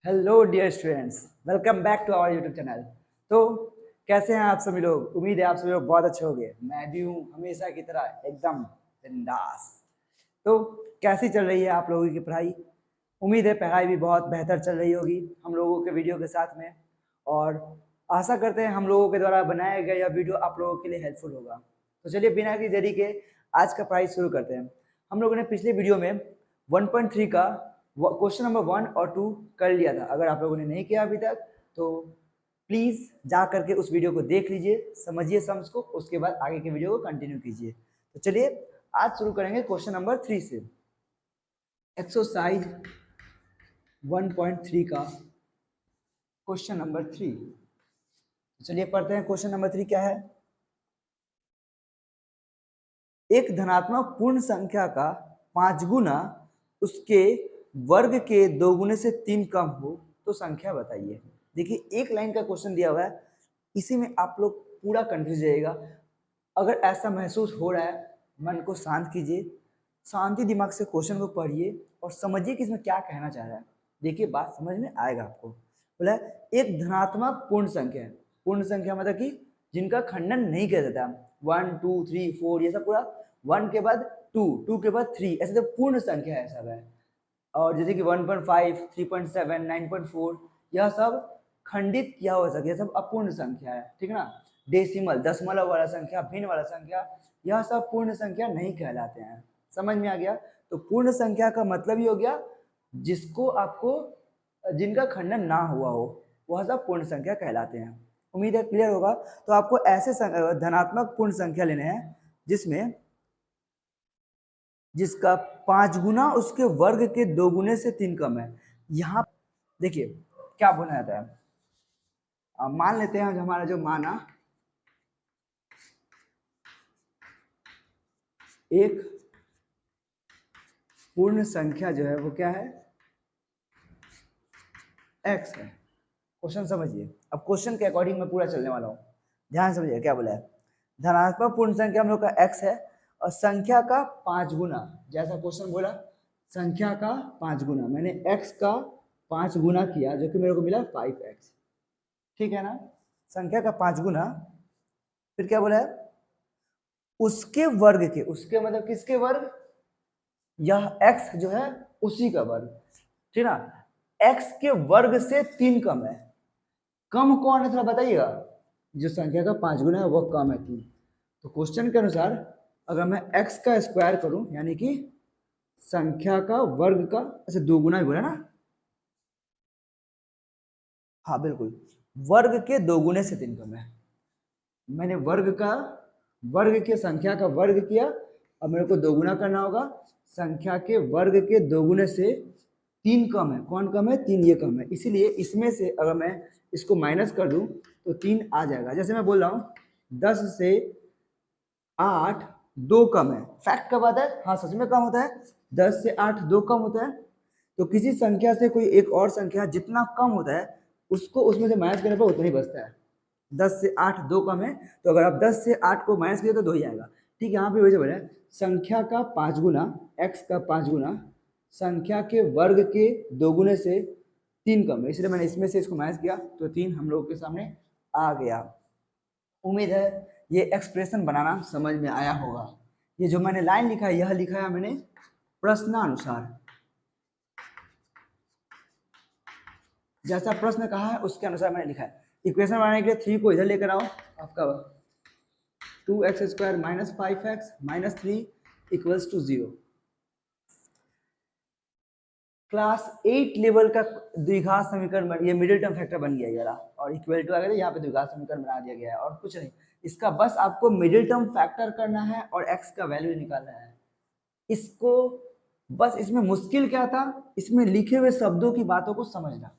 Hello dear students, welcome back to our YouTube channel. तो कैसे हैं आप सभी लोग? उम्मीद है आप सभी लोग बहुत अच्छे होंगे। मैं भी हूँ हमेशा की तरह एकदम बिंदास। तो कैसी चल रही है आप लोगों की पढ़ाई? उम्मीद है पढ़ाई भी बहुत बेहतर चल रही होगी हम लोगों के वीडियो के साथ में। और आशा करते हैं हम लोगों के द्वारा बनाया गया यह वीडियो आप लोगों के लिए हेल्पफुल होगा। तो चलिए बिना किसी देरी के आज का पढ़ाई शुरू करते हैं। हम लोगों ने पिछले वीडियो में 1.3 का क्वेश्चन नंबर 1 और 2 कर लिया था। अगर आप लोगों ने नहीं किया अभी तक तो प्लीज़ जा करके उस वीडियो को देख लीजिए, समझिए सम्स को, उसके बाद आगे के वीडियो को कंटिन्यू कीजिए। तो चलिए आज शुरू करेंगे क्वेश्चन नंबर 3 से। एक्सरसाइज 1.3 का क्वेश्चन नंबर 3। चलिए पढ़ते हैं क्वेश्चन नंबर 3 क्या है। एक धनात्मक पूर्ण संख्या का 5 गुना उसके वर्ग के 2 गुने से 3 कम हो तो संख्या बताइए। देखिए एक लाइन का क्वेश्चन दिया हुआ है, इसी में आप लोग पूरा कंफ्यूज रहेगा। अगर ऐसा महसूस हो रहा है, मन को शांत कीजिए, शांति दिमाग से क्वेश्चन को पढ़िए और समझिए कि इसमें क्या कहना चाह रहा है। देखिए बात समझ में आएगा आपको। बोला एक धनात्मक पूर्ण संख्या है। पूर्ण संख्या मतलब कि जिनका खंडन नहीं किया जाता। 1 2 3 4 ये सब पूरा 1 के बाद 2, 2 के बाद 3, ऐसे तो पूर्ण संख्या है सब है। और जैसे कि 1.5, 3.7, 9.4 यह सब खंडित किया हो सके, सब अपूर्ण संख्या है, ठीक ना। डेसिमल दशमलव वाला संख्या, भिन्न वाला संख्या, यह सब पूर्ण संख्या नहीं कहलाते हैं। समझ में आ गया? तो पूर्ण संख्या का मतलब ही हो गया जिसको आपको जिनका खंडन ना हुआ हो वह सब पूर्ण संख्या कहलाते हैं। उम्मीद है क्लियर होगा। तो आपको ऐसे धनात्मक पूर्ण संख्या लेने हैं जिसमें जिसका 5 गुना उसके वर्ग के 2 गुने से 3 कम है। यहाँ देखिए क्या बोला जाता है। मान लेते हैं हमारा जो माना एक पूर्ण संख्या जो है वो क्या है, x है। क्वेश्चन समझिए, अब क्वेश्चन के अकॉर्डिंग मैं पूरा चलने वाला हूँ, ध्यान समझिए क्या बोला है। धनात्मक पूर्ण संख्या हम लोग का x है और संख्या का 5 गुना, जैसा क्वेश्चन बोला संख्या का 5 गुना, मैंने x का 5 गुना किया जो कि मेरे को मिला 5x, ठीक है ना। संख्या का 5 गुना, फिर क्या बोला है उसके वर्ग के, उसके मतलब किसके वर्ग, यह x जो है उसी का वर्ग, ठीक ना। x के वर्ग से 3 कम है। कम कौन है थोड़ा बताइएगा। जो संख्या का 5 गुना है वो कम है 3। तो क्वेश्चन के अनुसार अगर मैं x का स्क्वायर करूं यानी कि संख्या का वर्ग का, अच्छा 2 गुना ही बोला ना, हाँ बिल्कुल, वर्ग के 2 गुने से 3 कम है। मैंने वर्ग के संख्या का वर्ग किया, अब मेरे को 2 गुना करना होगा। संख्या के वर्ग के 2 गुने से 3 कम है। कौन कम है? 3 ये कम है। इसीलिए इसमें से अगर मैं इसको माइनस कर दूं तो 3 आ जाएगा। जैसे मैं बोल रहा हूँ 10 से 8 2 कम है। फैक्ट का बात है, हाँ सच में कम होता है। 10 से 8 2 कम होता है। तो किसी संख्या से कोई एक और संख्या जितना कम होता है उसको उसमें से माइनस करने पर उतना ही बचता है। 10 से 8 2 कम है, तो अगर आप 10 से 8 को माइनस करिए तो 2 ही आएगा। ठीक है, यहाँ पे वही बोला है संख्या का 5 गुना, x का 5 गुना संख्या के वर्ग के 2 गुने से 3 कम है, इसलिए मैंने इसमें से इसको माइनस किया तो 3 हम लोगों के सामने आ गया। उम्मीद है ये एक्सप्रेशन बनाना समझ में आया होगा। ये जो मैंने लाइन लिखा है यह लिखा है मैंने प्रश्नानुसार, जैसा प्रश्न कहा है उसके अनुसार मैंने लिखा है। इक्वेशन बनाने के लिए 3 को इधर लेकर आओ, आपका 2x square minus 5x minus 3 equals to 0। Class 8 level का द्विघात समीकरण, ये मिडिल टर्म फैक्टर बन गया ये वाला, और इक्वल टू आ गया, यहाँ पे द्विघात समीकरण बना दिया गया है और कुछ नहीं। इसका बस आपको मिडिल टर्म फैक्टर करना है और x का वैल्यू निकालना है। इसको बस, इसमें मुश्किल क्या था, इसमें लिखे हुए शब्दों की बातों को समझना।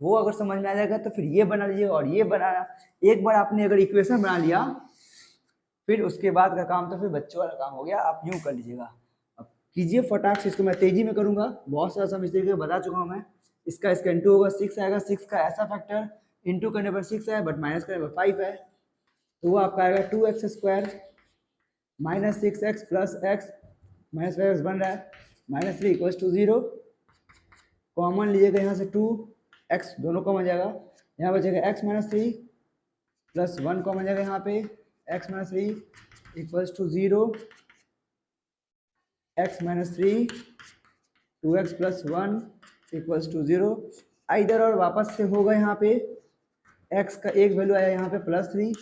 वो अगर समझ में आ जाएगा तो फिर ये बना लीजिए और ये बनाना। एक बार आपने अगर इक्वेशन बना लिया फिर उसके बाद का काम तो फिर बच्चों वाला काम हो गया, आप यूं कर लीजिएगा। अब कीजिए फटाक से, इसको मैं तेजी में करूंगा, बहुत सारा समझ तरीके बता चुका हूं मैं। इसका इंटू होगा 6 आएगा, 6 का ऐसा फैक्टर इंटू करने पर 6 है बट माइनस करने पर 5 है, तो वो आपका आएगा 2x square minus 6x plus x minus 5x बन रहा है माइनस 3 इक्वल्स टू 0। कॉमन लीजिएगा यहाँ से 2, x दोनों कॉमन जाएगा, यहाँ बचेगा x minus three plus one common जाएगा, यहाँ पे x minus three equals to zero, x minus three 2x plus one equals to zero. इधर और वापस से होगा, यहाँ पे x का एक वैल्यू आया यहाँ पे प्लस थ्री,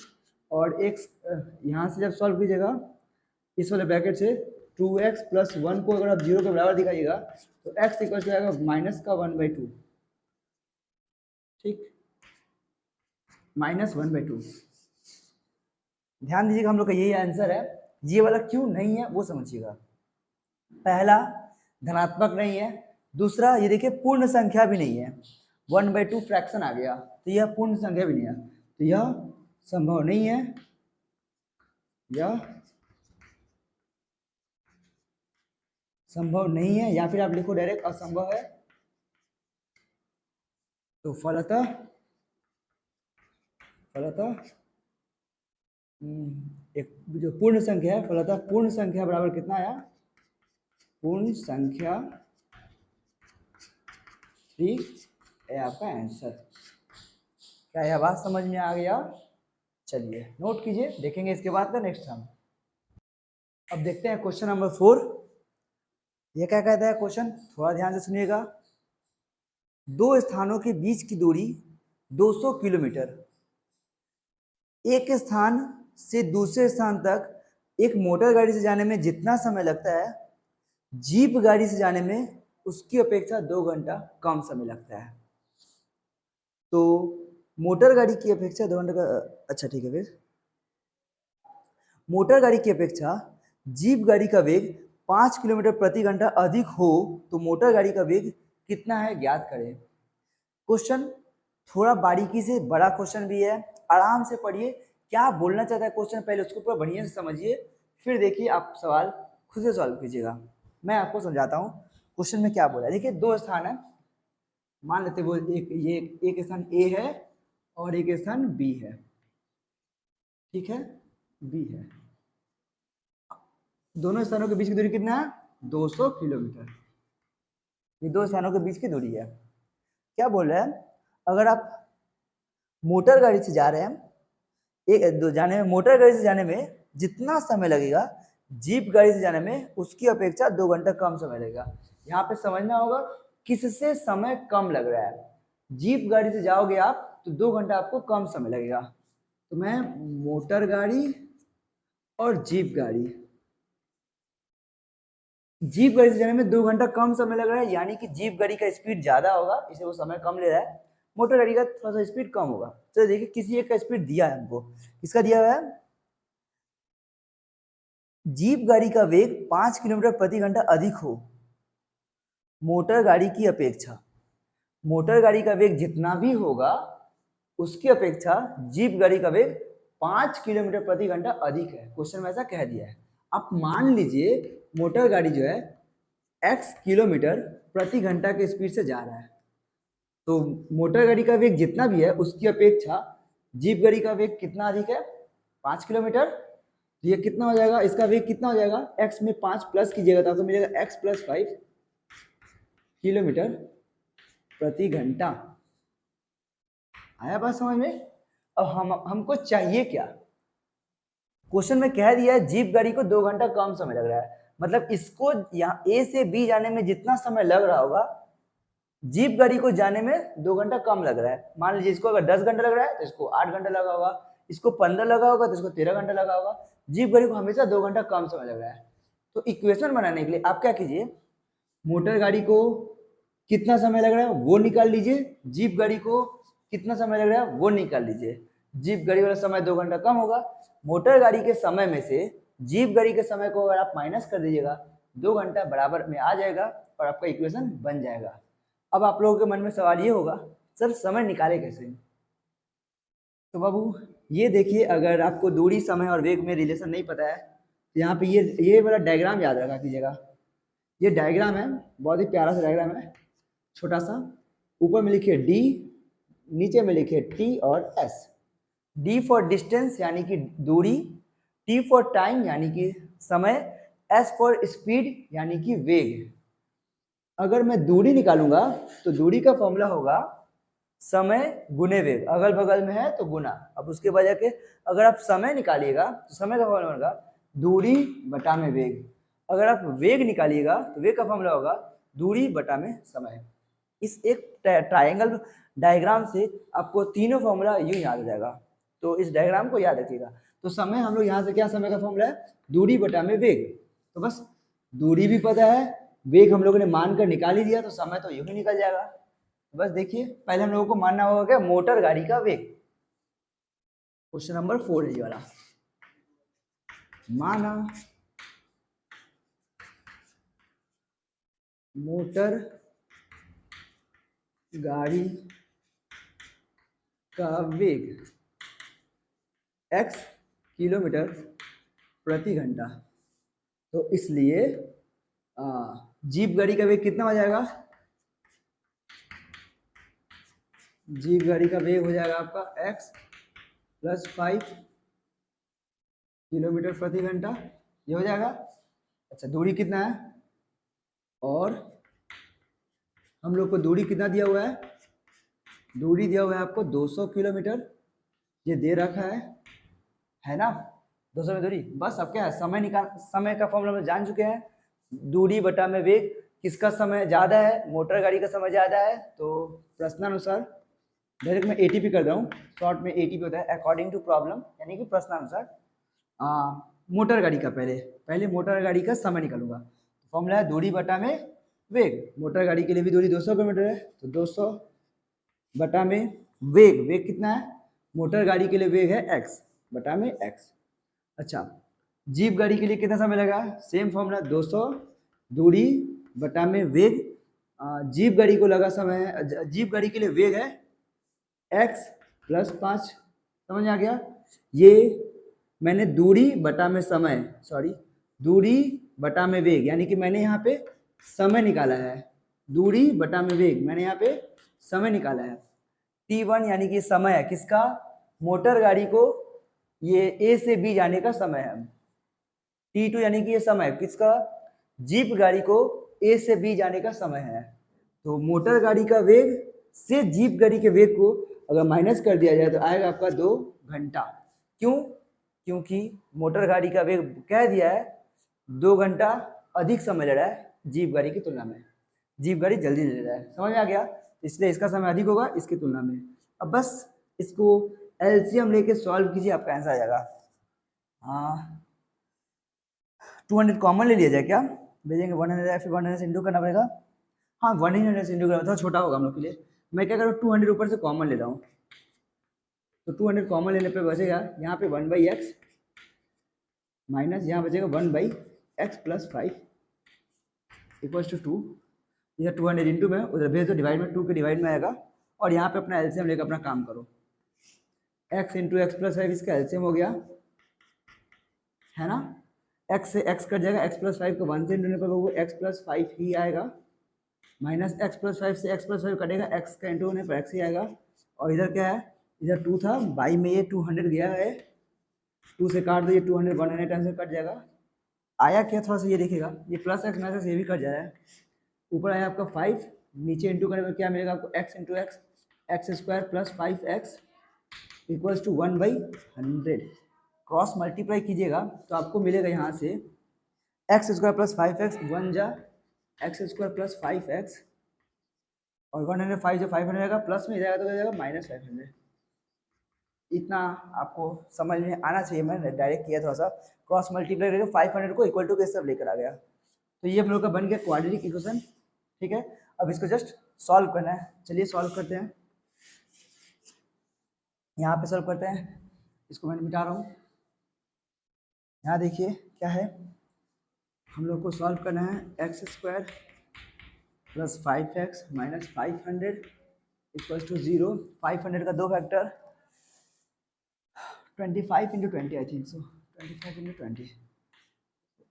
और x यहाँ से जब सॉल्व कीजिएगा इस वाले ब्रैकेट से 2x प्लस वन को अगर आप जीरो के बराबर दिखाइएगा तो x इक्वल हो जाएगा माइनस का 1/2, ठीक, माइनस 1/2। ध्यान दीजिएगा हम लोग का यही आंसर है, ये वाला क्यों नहीं है वो समझिएगा। पहला धनात्मक नहीं है, दूसरा ये देखिए पूर्ण संख्या भी नहीं है, 1/2 फ्रैक्शन आ गया तो यह पूर्ण संख्या भी नहीं है, तो यह संभव नहीं है, यह संभव नहीं है, या फिर आप लिखो डायरेक्ट असंभव है। तो फलतः एक जो पूर्ण संख्या है, फलतः पूर्ण संख्या बराबर कितना आया, पूर्ण संख्या 3 है आपका आंसर। क्या यह बात समझ में आ गया? चलिए नोट कीजिए, देखेंगे इसके बाद का नेक्स्ट हम। अब देखते हैं क्वेश्चन नंबर 4। ये क्या कहता है क्वेश्चन, थोड़ा ध्यान से सुनिएगा। दो स्थानों के बीच की दूरी 200 किलोमीटर। एक स्थान से दूसरे स्थान तक एक मोटर गाड़ी से जाने में जितना समय लगता है, जीप गाड़ी से जाने में उसकी अपेक्षा 2 घंटा कम समय लगता है। तो मोटर गाड़ी की अपेक्षा 2 घंटे का, अच्छा ठीक है, फिर मोटर गाड़ी की अपेक्षा जीप गाड़ी का वेग 5 किलोमीटर प्रति घंटा अधिक हो तो मोटर गाड़ी का वेग कितना है ज्ञात करें। क्वेश्चन थोड़ा बारीकी से, बड़ा क्वेश्चन भी है, आराम से पढ़िए, क्या बोलना चाहता है क्वेश्चन पहले उसको पूरा बढ़िया से समझिए, फिर देखिए आप सवाल खुद से सॉल्व कीजिएगा। मैं आपको समझाता हूँ क्वेश्चन में क्या बोला है। देखिए दो स्थान है, मान लेते वो एक स्थान ए है और एक स्थान बी है, ठीक है, बी है। दोनों स्थानों के बीच की दूरी कितना है, 200 किलोमीटर। ये दो स्थानों के बीच की दूरी है। क्या बोल रहा है, अगर आप मोटर गाड़ी से जा रहे हैं, जाने में मोटर गाड़ी से जाने में जितना समय लगेगा जीप गाड़ी से जाने में उसकी अपेक्षा 2 घंटा कम समय लगेगा। यहाँ पे समझना होगा किससे समय कम लग रहा है। जीप गाड़ी से जाओगे आप तो 2 घंटा आपको कम समय लगेगा। तो मैं मोटर गाड़ी और जीप गाड़ी, जीप गाड़ी से जाने में 2 घंटा कम समय लग रहा है, यानी कि जीप गाड़ी का स्पीड ज्यादा होगा इसलिए वो समय कम ले रहा है, मोटर गाड़ी का थोड़ा सा स्पीड कम होगा। तो देखिए किसी एक का स्पीड दिया है हमको, किसका दिया हुआ है, जीप गाड़ी का वेग 5 किलोमीटर प्रति घंटा अधिक हो मोटर गाड़ी की अपेक्षा। मोटर गाड़ी का वेग जितना भी होगा उसकी अपेक्षा जीप गाड़ी का वेग 5 किलोमीटर प्रति घंटा अधिक है। क्वेश्चन में ऐसा कह दिया है। आप मान लीजिए मोटर गाड़ी जो है x किलोमीटर प्रति घंटा के स्पीड से जा रहा है, तो मोटर गाड़ी का वेग जितना भी है उसकी अपेक्षा जीप गाड़ी का वेग कितना अधिक है, 5 किलोमीटर। ये कितना हो जाएगा, इसका वेग कितना हो जाएगा, x में 5 प्लस कीजिएगा तो आपको मिलेगा x प्लस 5 किलोमीटर प्रति घंटा। आया बात समझ में? अब हमको चाहिए क्या, क्वेश्चन में कह दिया है जीप गाड़ी को 2 घंटा कम समय लग रहा है, मतलब इसको यहाँ ए से बी जाने में जितना समय लग रहा होगा जीप गाड़ी को जाने में 2 घंटा कम लग रहा है। मान लीजिए इसको अगर 10 घंटा लग रहा है तो इसको 8 घंटा लगा होगा, इसको 15 लगा होगा तो इसको 13 घंटा लगा होगा। जीप गाड़ी को हमेशा 2 घंटा कम समय लग रहा है। तो इक्वेशन बनाने के लिए आप क्या कीजिए, मोटर गाड़ी को कितना समय लग रहा है वो निकाल लीजिए, जीप गाड़ी को कितना समय लग रहा है वो निकाल लीजिए। जीप गाड़ी वाला समय 2 घंटा कम होगा, मोटर गाड़ी के समय में से जीप गाड़ी के समय को अगर आप माइनस कर दीजिएगा 2 घंटा बराबर में आ जाएगा और आपका इक्वेशन बन जाएगा। अब आप लोगों के मन में सवाल ये होगा सर समय निकाले कैसे। तो बाबू ये देखिए, अगर आपको दूरी समय और वेग में रिलेशन नहीं पता है तो यहाँ पे ये वाला डायग्राम याद रखा कीजिएगा। ये डायग्राम है, बहुत ही प्यारा सा डायग्राम है, छोटा सा, ऊपर में लिखिए d, नीचे में लिखिए t और s। d फॉर डिस्टेंस यानी कि दूरी, t फॉर टाइम यानी कि समय, s फॉर स्पीड यानी कि वेग। अगर मैं दूरी निकालूंगा तो दूरी का फॉर्मूला होगा समय गुने वेग, अगल बगल में है तो गुना। अब उसके वजह के अगर आप समय निकालिएगा तो समय का फॉर्मूला होगा दूरी बटा में वेग। अगर आप वेग निकालिएगा तो वेग का फॉर्मूला होगा दूरी बटा में समय। इस एक ट्रायंगल डायग्राम से आपको तीनों फॉर्मूला यूं याद हो जाएगा, तो इस डायग्राम को याद रखिएगा। तो समय हम लोग यहाँ से क्या समय का फॉर्मूला है दूरी बटा में वेग, तो बस दूरी भी पता है, वेग हम लोगों ने मानकर निकाल ही दिया, तो समय तो यूं ही निकल जाएगा। बस देखिए पहले हम लोगों को मानना होगा क्या मोटर गाड़ी का वेग। क्वेश्चन नंबर 4 है ये वाला। माना मोटर गाड़ी का वेग x किलोमीटर प्रति घंटा, तो इसलिए जीप गाड़ी का वेग कितना हो जाएगा, जीप गाड़ी का वेग हो जाएगा आपका x + 5 किलोमीटर प्रति घंटा, ये हो जाएगा। अच्छा दूरी कितना है, और हम लोग को दूरी कितना दिया हुआ है, दूरी दिया हुआ है आपको 200 किलोमीटर, ये दे रखा है ना 200 में दूरी। बस अब क्या है समय निकाल, समय का फॉर्मूला हम जान चुके हैं, दूरी बटा में वेग। किसका समय ज़्यादा है, मोटर गाड़ी का समय ज़्यादा है, तो प्रश्नानुसार डायरेक्ट मैं एटीपी कर रहा हूँ, शॉर्ट में एटीपी होता है अकॉर्डिंग टू प्रॉब्लम, यानी कि प्रश्नानुसार मोटर गाड़ी का पहले मोटर गाड़ी का समय निकालूंगा। फॉर्मूला है दूरी बटा में वेग, मोटर गाड़ी के लिए भी दूरी 200 किलोमीटर है, तो 200 बटा में वेग, वेग कितना है, मोटर गाड़ी के लिए वेग है x बटा में x। अच्छा जीप गाड़ी के लिए कितना समय लगा, सेम फॉर्मूला 200 दूरी बटा में वेग। जीप गाड़ी को लगा समय, जीप गाड़ी के लिए वेग है x + 5, समझ में आ गया। ये मैंने दूरी बटा में समय, सॉरी दूरी बटा में वेग, यानी कि मैंने यहाँ पे समय निकाला है, दूरी बटा में वेग मैंने यहाँ पे समय निकाला है। t1 यानी कि समय है किसका, मोटर गाड़ी को ये A से B जाने का समय है। t2 यानी कि ये समय किसका, जीप गाड़ी को A से B जाने का समय है। तो मोटर गाड़ी का वेग से जीप गाड़ी के वेग को अगर माइनस कर दिया जाए तो आएगा आपका 2 घंटा। क्यों, क्योंकि मोटर गाड़ी का वेग कह दिया है 2 घंटा अधिक समय ले रहा है जीप गाड़ी की तुलना में, जीप गाड़ी जल्दी ले रहा है, समझ में आ गया, इसलिए इसका समय अधिक होगा इसकी तुलना में। अब बस इसको एलसीएम लेके सॉल्व कीजिए, आपका आंसर आ जाएगा। 200 कॉमन ले लिया जाए क्या, भेजेंगे 100 फिर 100 से इंटू करना पड़ेगा, हाँ 100 से इंटू करना थोड़ा छोटा होगा हम लोग के लिए। मैं क्या करूँ 200 ऊपर से कॉमन ले रहा हूँ, तो 200 कॉमन लेने पे बचेगा यहाँ पे 1/x माइनस यहाँ बचेगा 1/x + 5 = 2। इधर 200 इंटू में उधर भेज दो डिवाइड में, 2 के डिवाइड में आएगा, और यहाँ पे अपना एलसीएम लेकर अपना काम करो। x × x + 5 इसका एलसीएम हो गया है ना, x से x कट जाएगा, x + 5 को 1 से इंटू पर वो x + 5 ही आएगा, माइनस x + 5 से x + 5 कटेगा, x का इंटू होने पर x ही आएगा। और इधर क्या है, इधर 2 था, बाई में ये 200 गया है, 2 से काट दो ये 200 100 टाइम से कट जाएगा। आया क्या, थोड़ा सा ये देखिएगा, ये प्लस x माइनस ये भी कट जा रहा है, ऊपर आया आपका 5, नीचे इंटू करने पर क्या मिलेगा आपको x × x x² + 5x = 1/100। Cross multiply कीजिएगा तो आपको मिलेगा यहाँ से x² + 5x 1 जा x² + 5x, और 105 जो 500 आएगा प्लस में जाएगा तो क्या जाएगा -500। इतना आपको समझ में आना चाहिए, मैंने डायरेक्ट किया थोड़ा सा, क्रॉस मल्टीप्लाई करके 500 को इक्वल टू के सब लेकर आ गया। तो ये हम लोग का बन गया क्वाड्रेटिक इक्वेशन, ठीक है। अब इसको जस्ट सॉल्व करना है, चलिए सॉल्व करते हैं। यहाँ पे सॉल्व करते हैं, इसको मैं मिटा रहा हूँ। यहाँ देखिए क्या है, हम लोग को सॉल्व करना है x² + 5x - 500 = 0। 500 का 2 फैक्टर 25 × 20 आई थिंक सो, 25 × 20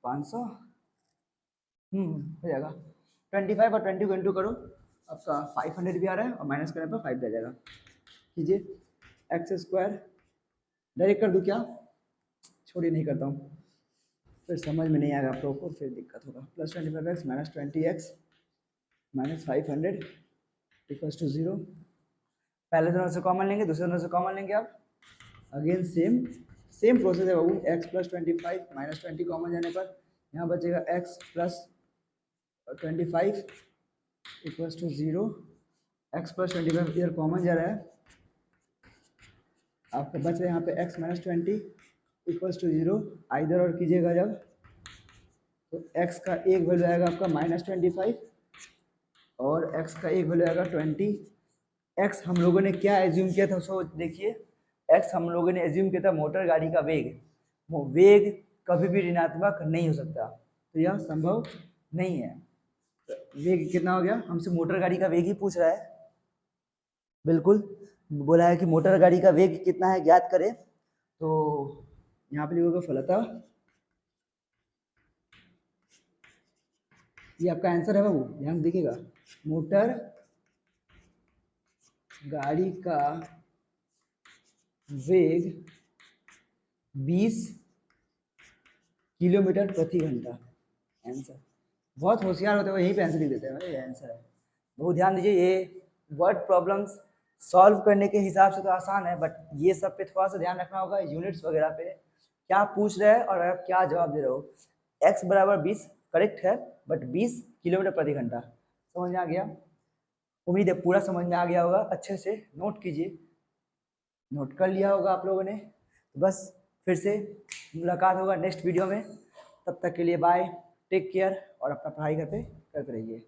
500 हो जाएगा। 25 और 20 को इंटू करो, आपका 500 भी आ रहा है, और माइनस करने पर 5 आ जाएगा। कीजिए x² डायरेक्ट कर दूँ क्या, छोड़िए नहीं करता हूँ, फिर समझ में नहीं आएगा आप लोगों को, फिर दिक्कत होगा। +25x - 20x - 500 = 0। पहले दोनों से कॉमन लेंगे, दूसरे दोनों से कॉमन लेंगे। आप अगेन सेम प्रोसेस है बाबू। x प्लस 25 माइनस 20 कॉमन जाने पर यहाँ बचेगा x plus 25 equals to 0। x plus 25 इधर कॉमन जा रहा है, आपका बच रहा है यहाँ पे x माइनस 20 इक्वल्स टू 0। इधर और कीजिएगा जब, तो x का एक वैल्यू आएगा आपका माइनस 25 और x का एक वैल्यू आएगा 20। x हम लोगों ने क्या एज्यूम किया था, उसको देखिए। x हम लोगों ने एज्यूम किया था मोटर गाड़ी का वेग। वो वेग कभी भी ऋणात्मक नहीं हो सकता, तो यह संभव नहीं है। तो वेग कितना हो गया, हमसे मोटर गाड़ी का वेग ही पूछ रहा है। बिल्कुल बोला है कि मोटर गाड़ी का वेग कितना है ज्ञात करें, तो यहाँ पे लिखोगे फलतः, ये आपका आंसर है बाबू, ध्यान से देखिएगा। मोटर गाड़ी का वेग 20 किलोमीटर प्रति घंटा। आंसर, बहुत होशियार होते हो, यहीं पे आंसर लिख देते हैं, ये आंसर है। बहुत ध्यान दीजिए, ये वर्ड प्रॉब्लम्स सॉल्व करने के हिसाब से तो आसान है, बट ये सब पे थोड़ा सा ध्यान रखना होगा, यूनिट्स वगैरह पे क्या पूछ रहे हैं और आप क्या जवाब दे रहे हो। x बराबर 20 करेक्ट है, बट 20 किलोमीटर प्रति घंटा। समझ में आ गया? उम्मीद है पूरा समझ में आ गया होगा। अच्छे से नोट कीजिए, नोट कर लिया होगा आप लोगों ने। तो बस फिर से मुलाकात होगा नेक्स्ट वीडियो में, तब तक के लिए बाय, टेक केयर और अपना पढ़ाई करते रहिए।